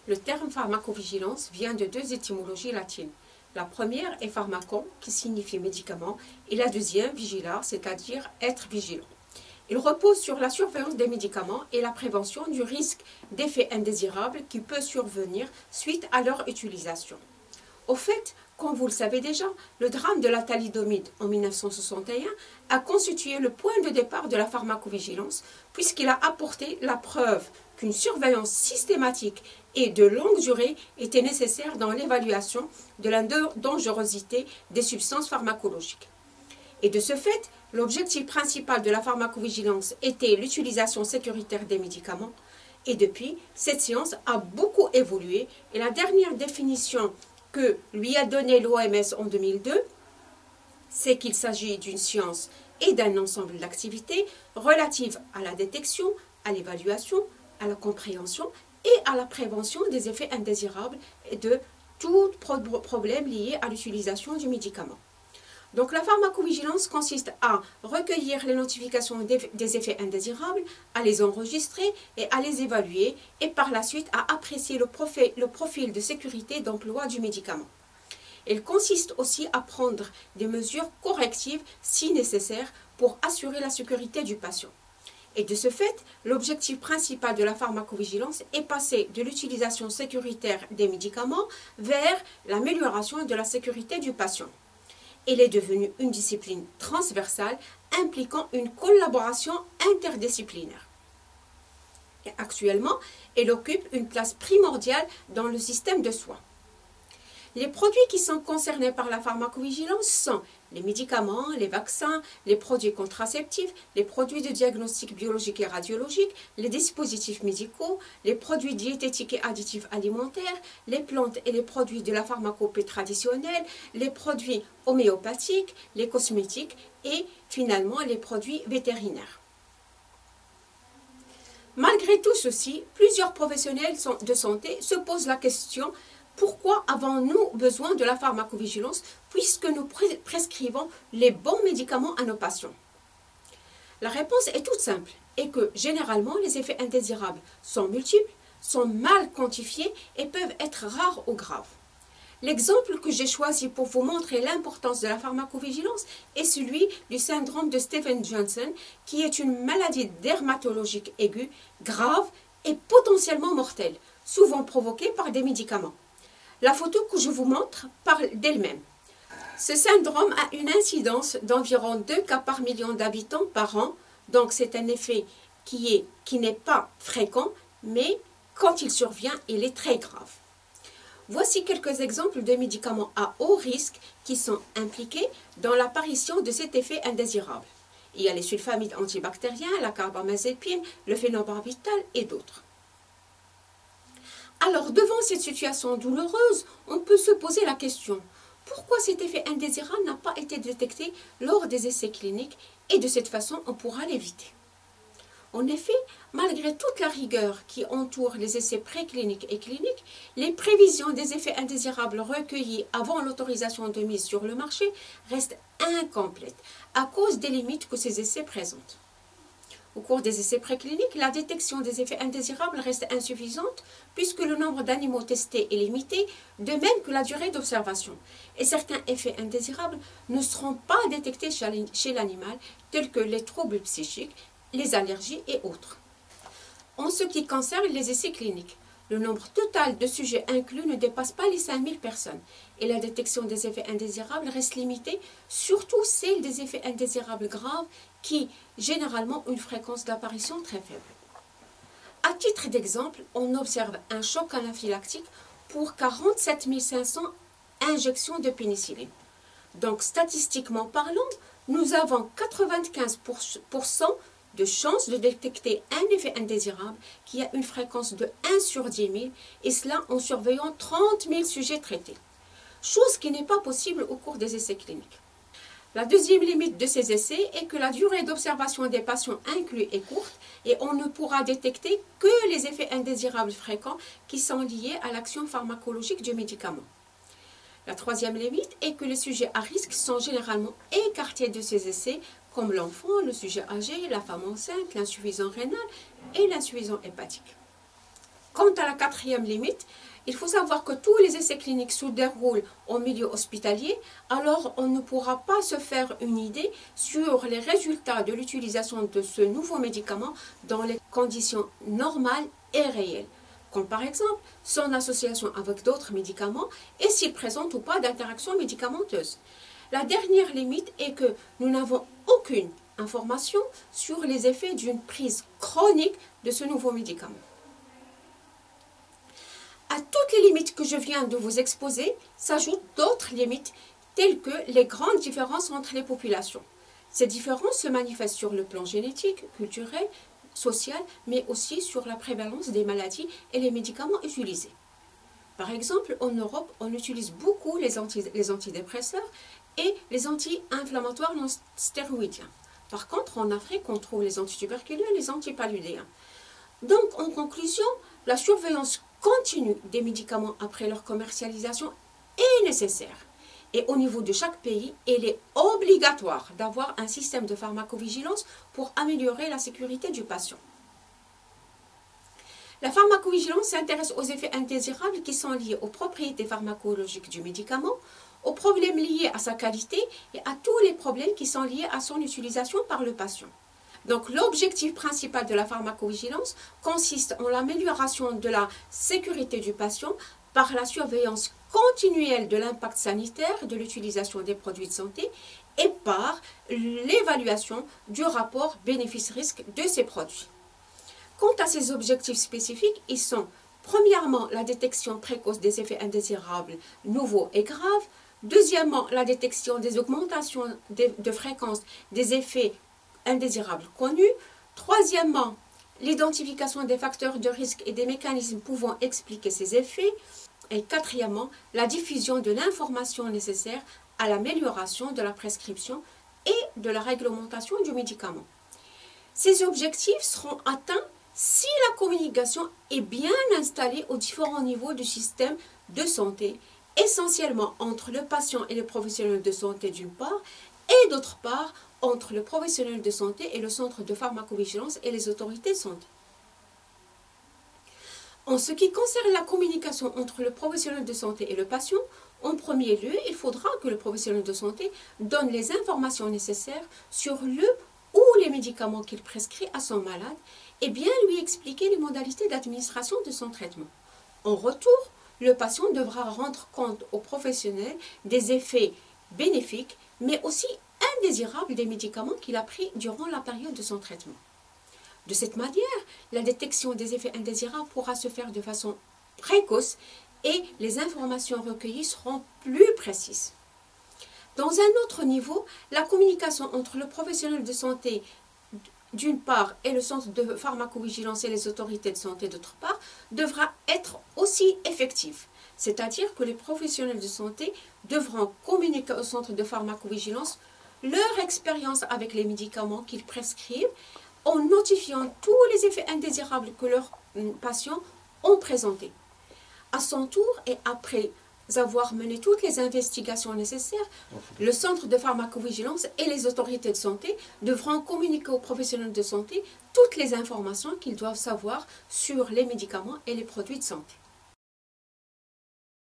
Le terme pharmacovigilance vient de deux étymologies latines. La première est pharmacon, qui signifie médicament, et la deuxième, vigilar, c'est-à-dire être vigilant. Il repose sur la surveillance des médicaments et la prévention du risque d'effets indésirables qui peut survenir suite à leur utilisation. Au fait, comme vous le savez déjà, le drame de la thalidomide en 1961 a constitué le point de départ de la pharmacovigilance puisqu'il a apporté la preuve qu'une surveillance systématique et de longue durée était nécessaire dans l'évaluation de la dangerosité des substances pharmacologiques. Et de ce fait, l'objectif principal de la pharmacovigilance était l'utilisation sécuritaire des médicaments. Et depuis, cette science a beaucoup évolué et la dernière définition que lui a donnée l'OMS en 2002, c'est qu'il s'agit d'une science et d'un ensemble d'activités relatives à la détection, à l'évaluation, à la compréhension et à la prévention des effets indésirables et de tout problème lié à l'utilisation du médicament. Donc la pharmacovigilance consiste à recueillir les notifications des effets indésirables, à les enregistrer et à les évaluer et par la suite à apprécier le profil de sécurité d'emploi du médicament. Elle consiste aussi à prendre des mesures correctives si nécessaire pour assurer la sécurité du patient. Et de ce fait, l'objectif principal de la pharmacovigilance est passé de l'utilisation sécuritaire des médicaments vers l'amélioration de la sécurité du patient. Elle est devenue une discipline transversale impliquant une collaboration interdisciplinaire. Et actuellement, elle occupe une place primordiale dans le système de soins. Les produits qui sont concernés par la pharmacovigilance sont les médicaments, les vaccins, les produits contraceptifs, les produits de diagnostic biologique et radiologique, les dispositifs médicaux, les produits diététiques et additifs alimentaires, les plantes et les produits de la pharmacopée traditionnelle, les produits homéopathiques, les cosmétiques et finalement les produits vétérinaires. Malgré tout ceci, plusieurs professionnels de santé se posent la question: pourquoi avons-nous besoin de la pharmacovigilance puisque nous prescrivons les bons médicaments à nos patients? La réponse est toute simple et que généralement les effets indésirables sont multiples, sont mal quantifiés et peuvent être rares ou graves. L'exemple que j'ai choisi pour vous montrer l'importance de la pharmacovigilance est celui du syndrome de Stevens-Johnson, qui est une maladie dermatologique aiguë, grave et potentiellement mortelle, souvent provoquée par des médicaments. La photo que je vous montre parle d'elle-même. Ce syndrome a une incidence d'environ 2 cas par million d'habitants par an, donc c'est un effet qui n'est pas fréquent, mais quand il survient, il est très grave. Voici quelques exemples de médicaments à haut risque qui sont impliqués dans l'apparition de cet effet indésirable. Il y a les sulfamides antibactériens, la carbamazépine, le phénobarbital et d'autres. Alors, devant cette situation douloureuse, on peut se poser la question: pourquoi cet effet indésirable n'a pas été détecté lors des essais cliniques et de cette façon, on pourra l'éviter? En effet, malgré toute la rigueur qui entoure les essais précliniques et cliniques, les prévisions des effets indésirables recueillis avant l'autorisation de mise sur le marché restent incomplètes à cause des limites que ces essais présentent. Au cours des essais précliniques, la détection des effets indésirables reste insuffisante puisque le nombre d'animaux testés est limité, de même que la durée d'observation. Et certains effets indésirables ne seront pas détectés chez l'animal, tels que les troubles psychiques, les allergies et autres. En ce qui concerne les essais cliniques, le nombre total de sujets inclus ne dépasse pas les 5000 personnes et la détection des effets indésirables reste limitée, surtout celle des effets indésirables graves qui, généralement, ont une fréquence d'apparition très faible. À titre d'exemple, on observe un choc anaphylactique pour 47 500 injections de pénicilline. Donc, statistiquement parlant, nous avons 95% de chances de détecter un effet indésirable qui a une fréquence de 1 sur 10 000 et cela en surveillant 30 000 sujets traités. Chose qui n'est pas possible au cours des essais cliniques. La deuxième limite de ces essais est que la durée d'observation des patients inclus est courte et on ne pourra détecter que les effets indésirables fréquents qui sont liés à l'action pharmacologique du médicament. La troisième limite est que les sujets à risque sont généralement écartés de ces essais, comme l'enfant, le sujet âgé, la femme enceinte, l'insuffisant rénal et l'insuffisant hépatique. Quant à la quatrième limite, il faut savoir que tous les essais cliniques se déroulent en milieu hospitalier, alors on ne pourra pas se faire une idée sur les résultats de l'utilisation de ce nouveau médicament dans les conditions normales et réelles, comme par exemple son association avec d'autres médicaments et s'il présente ou pas d'interaction médicamenteuse. La dernière limite est que nous n'avons aucune information sur les effets d'une prise chronique de ce nouveau médicament. À toutes les limites que je viens de vous exposer, s'ajoutent d'autres limites telles que les grandes différences entre les populations. Ces différences se manifestent sur le plan génétique, culturel, social, mais aussi sur la prévalence des maladies et les médicaments utilisés. Par exemple, en Europe, on utilise beaucoup les antidépresseurs et les anti-inflammatoires non stéroïdiens. Par contre, en Afrique, on trouve les antituberculeux et les antipaludéens. Donc, en conclusion, la surveillance continue des médicaments après leur commercialisation est nécessaire. Et au niveau de chaque pays, il est obligatoire d'avoir un système de pharmacovigilance pour améliorer la sécurité du patient. La pharmacovigilance s'intéresse aux effets indésirables qui sont liés aux propriétés pharmacologiques du médicament, aux problèmes liés à sa qualité et à tous les problèmes qui sont liés à son utilisation par le patient. Donc l'objectif principal de la pharmacovigilance consiste en l'amélioration de la sécurité du patient par la surveillance continuelle de l'impact sanitaire de l'utilisation des produits de santé et par l'évaluation du rapport bénéfice-risque de ces produits. Quant à ces objectifs spécifiques, ils sont premièrement la détection précoce des effets indésirables nouveaux et graves, deuxièmement la détection des augmentations de fréquence des effets indésirables connus, troisièmement l'identification des facteurs de risque et des mécanismes pouvant expliquer ces effets, et quatrièmement la diffusion de l'information nécessaire à l'amélioration de la prescription et de la réglementation du médicament. Ces objectifs seront atteints si la communication est bien installée aux différents niveaux du système de santé, essentiellement entre le patient et les professionnels de santé d'une part, et d'autre part entre le professionnel de santé et le centre de pharmacovigilance et les autorités de santé. En ce qui concerne la communication entre le professionnel de santé et le patient, en premier lieu, il faudra que le professionnel de santé donne les informations nécessaires sur le ou les médicaments qu'il prescrit à son malade et bien lui expliquer les modalités d'administration de son traitement. En retour, le patient devra rendre compte au professionnel des effets bénéfiques, mais aussi indésirables des médicaments qu'il a pris durant la période de son traitement. De cette manière, la détection des effets indésirables pourra se faire de façon précoce et les informations recueillies seront plus précises. Dans un autre niveau, la communication entre le professionnel de santé d'une part et le centre de pharmacovigilance et les autorités de santé d'autre part devra être aussi effective. C'est-à-dire que les professionnels de santé devront communiquer au centre de pharmacovigilance leur expérience avec les médicaments qu'ils prescrivent en notifiant tous les effets indésirables que leurs patients ont présentés. À son tour et après avoir mené toutes les investigations nécessaires, le centre de pharmacovigilance et les autorités de santé devront communiquer aux professionnels de santé toutes les informations qu'ils doivent savoir sur les médicaments et les produits de santé.